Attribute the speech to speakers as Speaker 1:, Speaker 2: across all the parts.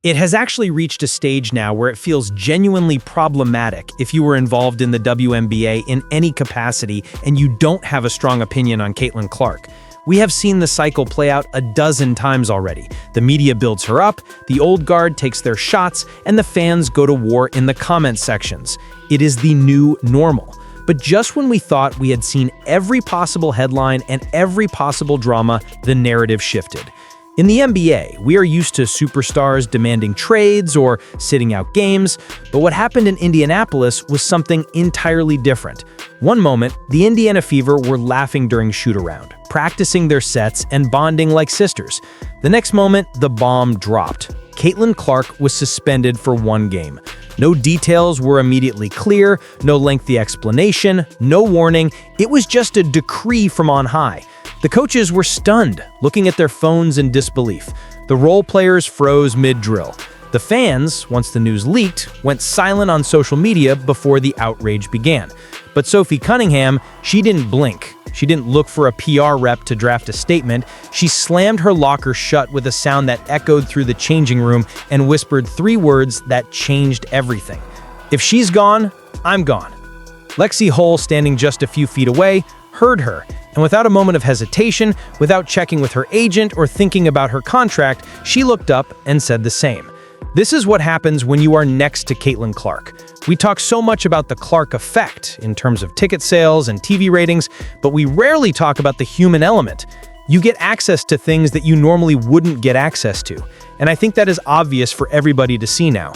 Speaker 1: It has actually reached a stage now where it feels genuinely problematic if you were involved in the WNBA in any capacity and you don't have a strong opinion on Caitlin Clark. We have seen the cycle play out a dozen times already. The media builds her up, the old guard takes their shots, and the fans go to war in the comment sections. It is the new normal. But just when we thought we had seen every possible headline and every possible drama, the narrative shifted. In the NBA, we are used to superstars demanding trades or sitting out games, but what happened in Indianapolis was something entirely different. One moment, the Indiana Fever were laughing during shoot-around, practicing their sets and bonding like sisters. The next moment, the bomb dropped. Caitlin Clark was suspended for one game. No details were immediately clear, no lengthy explanation, no warning. It was just a decree from on high. The coaches were stunned, looking at their phones in disbelief. The role players froze mid-drill. The fans, once the news leaked, went silent on social media before the outrage began. But Sophie Cunningham, she didn't blink. She didn't look for a PR rep to draft a statement. She slammed her locker shut with a sound that echoed through the changing room and whispered 3 words that changed everything. "If she's gone, I'm gone." Lexi Hull, standing just a few feet away, heard her, and without a moment of hesitation, without checking with her agent or thinking about her contract, she looked up and said the same. This is what happens when you are next to Caitlin Clark. We talk so much about the Clark effect in terms of ticket sales and TV ratings, but we rarely talk about the human element. You get access to things that you normally wouldn't get access to, and I think that is obvious for everybody to see now.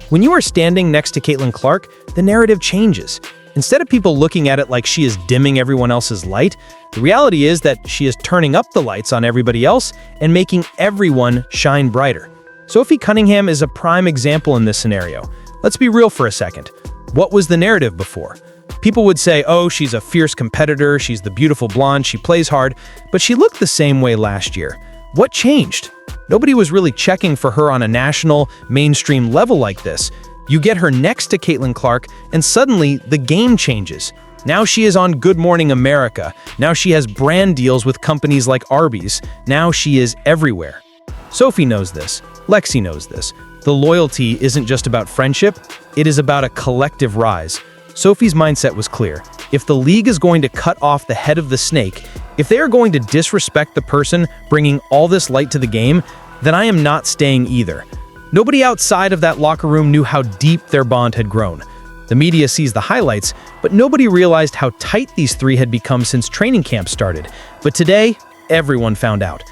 Speaker 1: When you are standing next to Caitlin Clark, the narrative changes. Instead of people looking at it like she is dimming everyone else's light, the reality is that she is turning up the lights on everybody else and making everyone shine brighter. Sophie Cunningham is a prime example in this scenario. Let's be real for a second. What was the narrative before? People would say, oh, she's a fierce competitor, she's the beautiful blonde, she plays hard, but she looked the same way last year. What changed? Nobody was really checking for her on a national, mainstream level like this. You get her next to Caitlin Clark, and suddenly the game changes. Now she is on Good Morning America. Now she has brand deals with companies like Arby's. Now she is everywhere. Sophie knows this. Lexi knows this. The loyalty isn't just about friendship, it is about a collective rise. Sophie's mindset was clear. If the league is going to cut off the head of the snake, if they are going to disrespect the person bringing all this light to the game, then I am not staying either. Nobody outside of that locker room knew how deep their bond had grown. The media sees the highlights, but nobody realized how tight these 3 had become since training camp started. But today, everyone found out.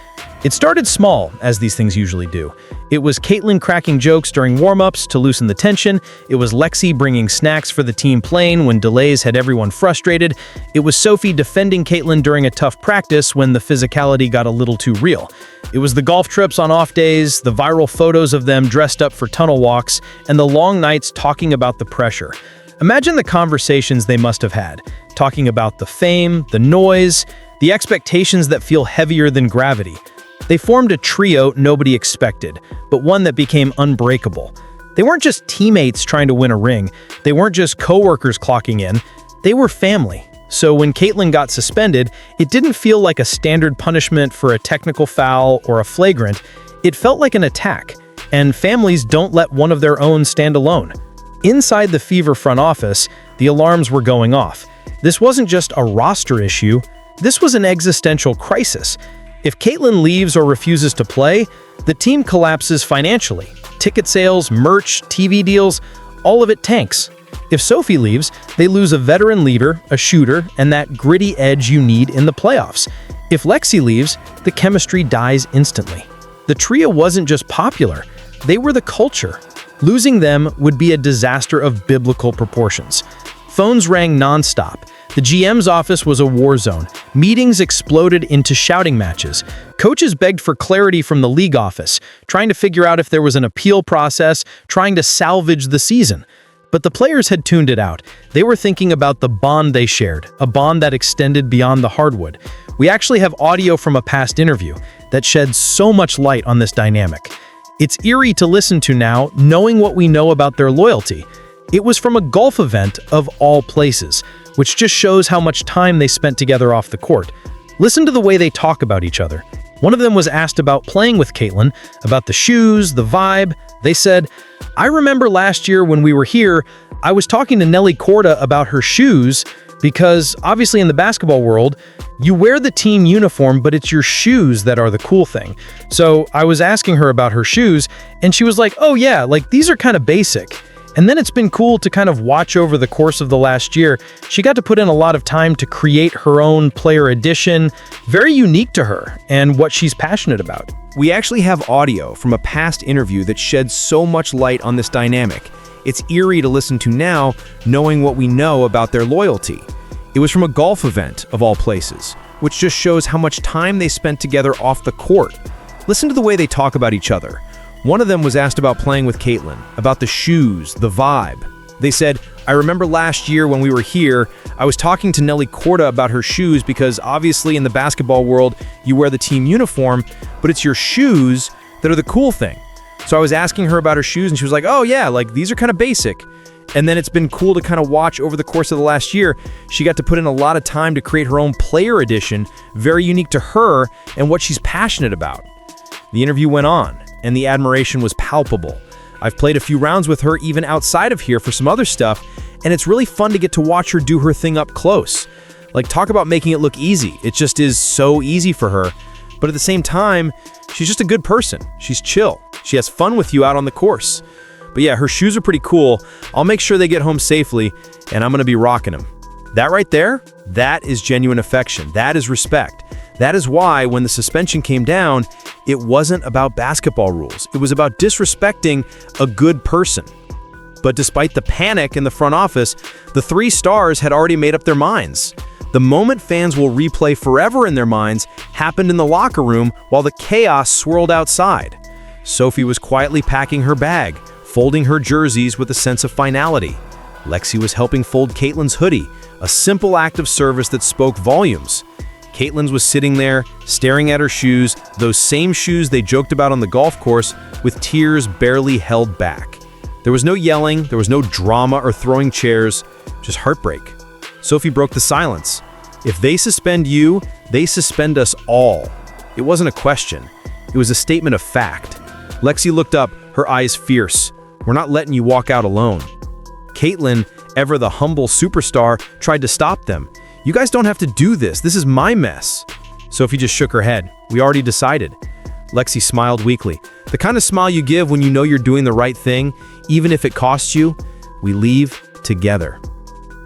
Speaker 1: It started small, as these things usually do. It was Caitlin cracking jokes during warm-ups to loosen the tension. It was Lexi bringing snacks for the team plane when delays had everyone frustrated. It was Sophie defending Caitlin during a tough practice when the physicality got a little too real. It was the golf trips on off days, the viral photos of them dressed up for tunnel walks, and the long nights talking about the pressure. Imagine the conversations they must have had, talking about the fame, the noise, the expectations that feel heavier than gravity. They formed a trio nobody expected, but one that became unbreakable. They weren't just teammates trying to win a ring. They weren't just coworkers clocking in. They were family. So when Caitlin got suspended, it didn't feel like a standard punishment for a technical foul or a flagrant. It felt like an attack, and families don't let one of their own stand alone. Inside the Fever front office, the alarms were going off. This wasn't just a roster issue. This was an existential crisis. If Caitlin leaves or refuses to play, the team collapses financially. Ticket sales, merch, TV deals, all of it tanks. If Sophie leaves, they lose a veteran leader, a shooter, and that gritty edge you need in the playoffs. If Lexi leaves, the chemistry dies instantly. The trio wasn't just popular, they were the culture. Losing them would be a disaster of biblical proportions. Phones rang nonstop. The GM's office was a war zone. Meetings exploded into shouting matches. Coaches begged for clarity from the league office, trying to figure out if there was an appeal process, trying to salvage the season. But the players had tuned it out. They were thinking about the bond they shared, a bond that extended beyond the hardwood. We actually have audio from a past interview that sheds so much light on this dynamic. It's eerie to listen to now, knowing what we know about their loyalty. It was from a golf event of all places, which just shows how much time they spent together off the court. Listen to the way they talk about each other. One of them was asked about playing with Caitlin, about the shoes, the vibe. They said, "I remember last year when we were here, I was talking to Nelly Korda about her shoes because obviously in the basketball world, you wear the team uniform, but it's your shoes that are the cool thing. So I was asking her about her shoes, and she was like, oh yeah, like these are kind of basic. And then it's been cool to kind of watch over the course of the last year. She got to put in a lot of time to create her own player edition, very unique to her and what she's passionate about."
Speaker 2: We actually have audio from a past interview that sheds so much light on this dynamic. It's eerie to listen to now, knowing what we know about their loyalty. It was from a golf event, of all places, which just shows how much time they spent together off the court. Listen to the way they talk about each other. One of them was asked about playing with Caitlin, about the shoes, the vibe. They said, "I remember last year when we were here, I was talking to Nelly Korda about her shoes because obviously in the basketball world, you wear the team uniform, but it's your shoes that are the cool thing. So I was asking her about her shoes and she was like, oh yeah, like these are kind of basic. And then it's been cool to kind of watch over the course of the last year. She got to put in a lot of time to create her own player edition, very unique to her and what she's passionate about." The interview went on, and the admiration was palpable. I've played a few rounds with her even outside of here for some other stuff, and it's really fun to get to watch her do her thing up close. Like, talk about making it look easy. It just is so easy for her. But at the same time, she's just a good person. She's chill. She has fun with you out on the course. But yeah, her shoes are pretty cool. I'll make sure they get home safely, and I'm going to be rocking them. That right there, that is genuine affection. That is respect. That is why when the suspension came down, it wasn't about basketball rules. It was about disrespecting a good person. But despite the panic in the front office, the three stars had already made up their minds. The moment fans will replay forever in their minds happened in the locker room while the chaos swirled outside. Sophie was quietly packing her bag, folding her jerseys with a sense of finality. Lexi was helping fold Caitlin's hoodie, a simple act of service that spoke volumes. Caitlin was sitting there, staring at her shoes, those same shoes they joked about on the golf course, with tears barely held back. There was no yelling, there was no drama or throwing chairs, just heartbreak. Sophie broke the silence. If they suspend you, they suspend us all. It wasn't a question. It was a statement of fact. Lexi looked up, her eyes fierce. We're not letting you walk out alone. Caitlin, ever the humble superstar, tried to stop them. You guys don't have to do this. This is my mess. Sophie just shook her head. We already decided. Lexi smiled weakly. The kind of smile you give when you know you're doing the right thing, even if it costs you. We leave together.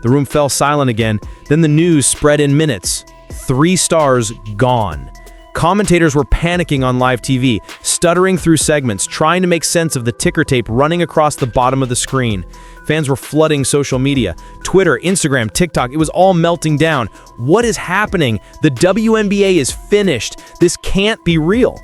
Speaker 2: The room fell silent again. Then the news spread in minutes. 3 stars gone. Commentators were panicking on live TV, stuttering through segments, trying to make sense of the ticker tape running across the bottom of the screen. Fans were flooding social media, Twitter, Instagram, TikTok. It was all melting down. What is happening? The WNBA is finished. This can't be real.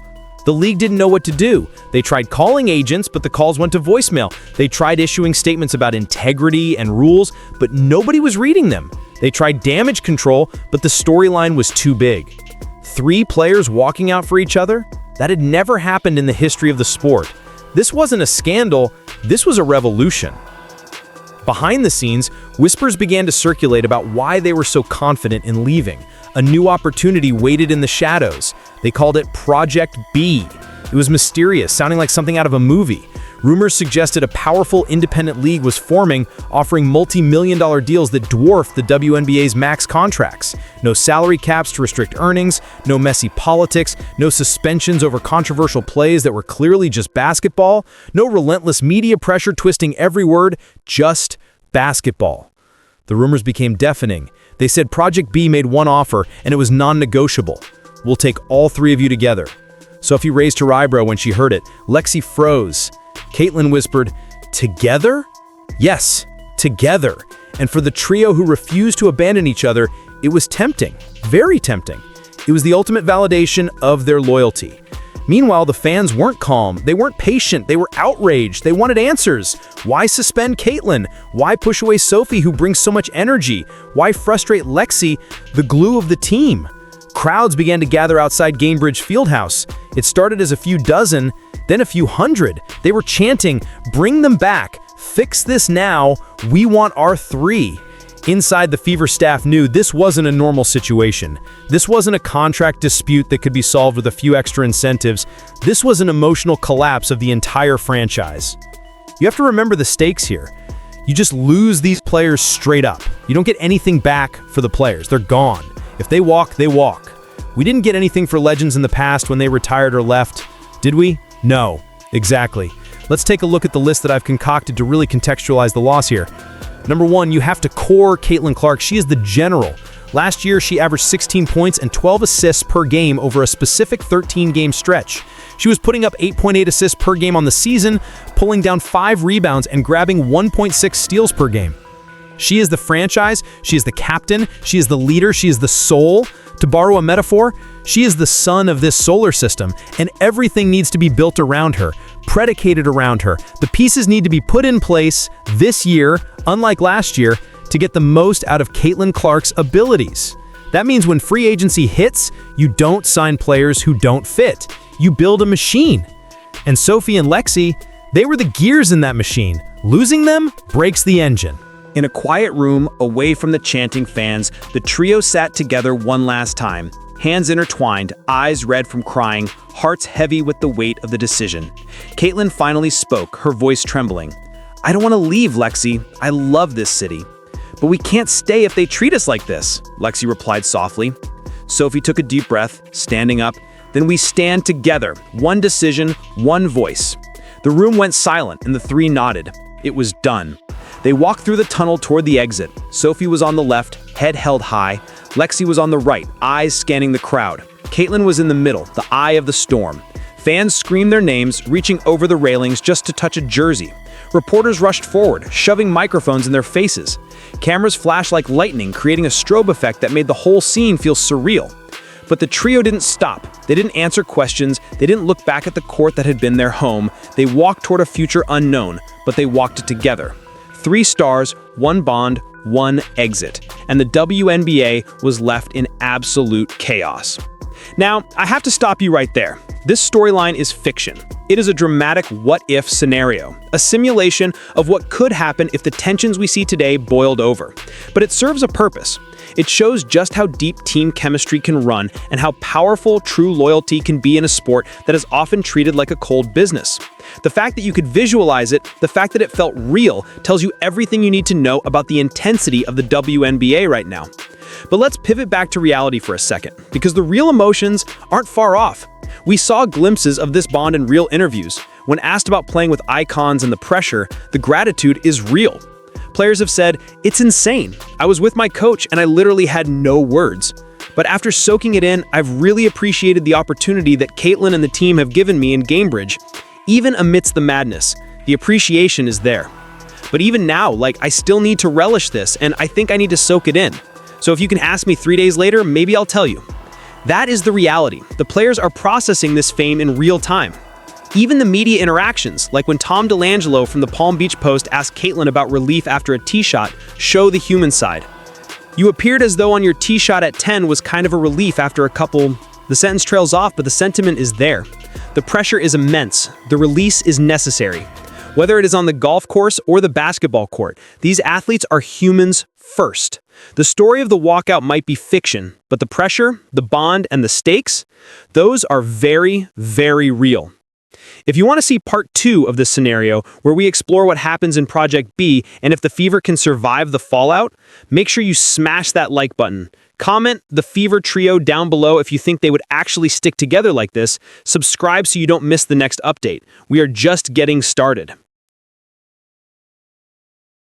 Speaker 2: The league didn't know what to do. They tried calling agents, but the calls went to voicemail. They tried issuing statements about integrity and rules, but nobody was reading them. They tried damage control, but the storyline was too big. 3 players walking out for each other? That had never happened in the history of the sport. This wasn't a scandal, this was a revolution. Behind the scenes, whispers began to circulate about why they were so confident in leaving. A new opportunity waited in the shadows. They called it Project B. It was mysterious, sounding like something out of a movie. Rumors suggested a powerful independent league was forming, offering multi-million-dollar deals that dwarfed the WNBA's max contracts. No salary caps to restrict earnings, no messy politics, no suspensions over controversial plays that were clearly just basketball, no relentless media pressure twisting every word, just basketball. The rumors became deafening. They said Project B made one offer, and it was non-negotiable. We'll take all 3 of you together. Sophie raised her eyebrow when she heard it. Lexi froze. Caitlin whispered, together? Yes, together. And for the trio who refused to abandon each other, it was tempting, very tempting. It was the ultimate validation of their loyalty. Meanwhile, the fans weren't calm, they weren't patient, they were outraged, they wanted answers. Why suspend Caitlin? Why push away Sophie, who brings so much energy? Why frustrate Lexi, the glue of the team? Crowds began to gather outside Gainbridge Fieldhouse. It started as a few dozen, then a few hundred. They were chanting, bring them back, fix this now, we want our 3. Inside, the Fever staff knew this wasn't a normal situation. This wasn't a contract dispute that could be solved with a few extra incentives. This was an emotional collapse of the entire franchise. You have to remember the stakes here. You just lose these players straight up. You don't get anything back for the players. They're gone. If they walk, they walk. We didn't get anything for legends in the past when they retired or left, did we? No, exactly. Let's take a look at the list that I've concocted to really contextualize the loss here. Number 1, you have to core Caitlin Clark. She is the general. Last year, she averaged 16 points and 12 assists per game over a specific 13-game stretch. She was putting up 8.8 assists per game on the season, pulling down 5 rebounds and grabbing 1.6 steals per game. She is the franchise, she is the captain, she is the leader, she is the soul. To borrow a metaphor, she is the sun of this solar system, and everything needs to be built around her, predicated around her. The pieces need to be put in place this year, unlike last year, to get the most out of Caitlin Clark's abilities. That means when free agency hits, you don't sign players who don't fit. You build a machine. And Sophie and Lexi, they were the gears in that machine. Losing them breaks the engine.
Speaker 1: In a quiet room, away from the chanting fans, the trio sat together one last time, hands intertwined, eyes red from crying, hearts heavy with the weight of the decision. Caitlin finally spoke, her voice trembling. "I don't want to leave, Lexi. I love this city. But we can't stay if they treat us like this," Lexi replied softly. Sophie took a deep breath, standing up. "Then we stand together, one decision, one voice." The room went silent and the three nodded. It was done. They walked through the tunnel toward the exit. Sophie was on the left, head held high. Lexi was on the right, eyes scanning the crowd. Caitlin was in the middle, the eye of the storm. Fans screamed their names, reaching over the railings just to touch a jersey. Reporters rushed forward, shoving microphones in their faces. Cameras flashed like lightning, creating a strobe effect that made the whole scene feel surreal. But the trio didn't stop. They didn't answer questions. They didn't look back at the court that had been their home. They walked toward a future unknown, but they walked it together. 3 stars, 1 bond, 1 exit. And the WNBA was left in absolute chaos. Now, I have to stop you right there. This storyline is fiction. It is a dramatic what-if scenario, a simulation of what could happen if the tensions we see today boiled over. But it serves a purpose. It shows just how deep team chemistry can run and how powerful true loyalty can be in a sport that is often treated like a cold business. The fact that you could visualize it, the fact that it felt real, tells you everything you need to know about the intensity of the WNBA right now. But let's pivot back to reality for a second, because the real emotions aren't far off. We saw glimpses of this bond in real interviews. When asked about playing with icons and the pressure, the gratitude is real. Players have said, "It's insane. I was with my coach and I literally had no words. But after soaking it in, I've really appreciated the opportunity that Caitlin and the team have given me in Gamebridge. Even amidst the madness, the appreciation is there. But even now, I still need to relish this, and I think I need to soak it in. So if you can ask me 3 days later, maybe I'll tell you." That is the reality. The players are processing this fame in real time. Even the media interactions, like when Tom DeLangelo from the Palm Beach Post asked Caitlin about relief after a tee shot, show the human side. "You appeared as though on your tee shot at 10 was kind of a relief after a couple..." The sentence trails off, but the sentiment is there. The pressure is immense. The release is necessary. Whether it is on the golf course or the basketball court, these athletes are humans first. The story of the walkout might be fiction, but the pressure, the bond, and the stakes, those are very, very real. If you want to see part 2 of this scenario, where we explore what happens in Project B and if the Fever can survive the fallout, make sure you smash that like button. Comment the Fever trio down below if you think they would actually stick together like this. Subscribe so you don't miss the next update. We are just getting started.